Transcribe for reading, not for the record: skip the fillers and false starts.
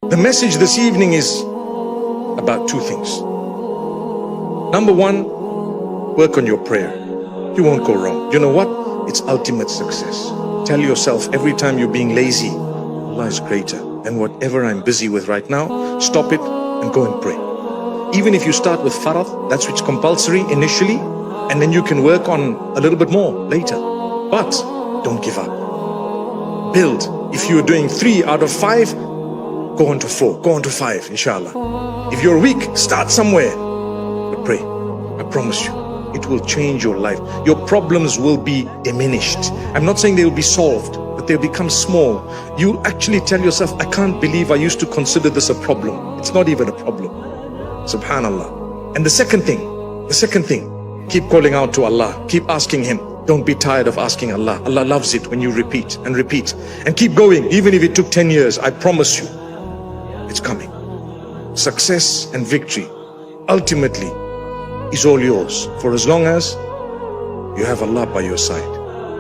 The message this evening is about two things. Number one, work on your prayer. You won't go wrong. You know what? It's ultimate success. Tell yourself every time you're being lazy, Allah is greater than whatever I'm busy with right now. Stop it and go and pray. Even if you start with farad, that's which compulsory initially, and then you can work on a little bit more later. But don't give up. Build. If you're doing 3 out of 5, go on to 4, go on to 5, inshallah. If you're weak, start somewhere. But pray. I promise you, it will change your life. Your problems will be diminished. I'm not saying they will be solved, but they'll become small. You actually tell yourself, I can't believe I used to consider this a problem. It's not even a problem. Subhanallah. And the second thing, keep calling out to Allah. Keep asking Him. Don't be tired of asking Allah. Allah loves it when you repeat and repeat. And keep going, even if it took 10 years. I promise you, it's coming. Success and victory ultimately is all yours, for as long as you have Allah by your side.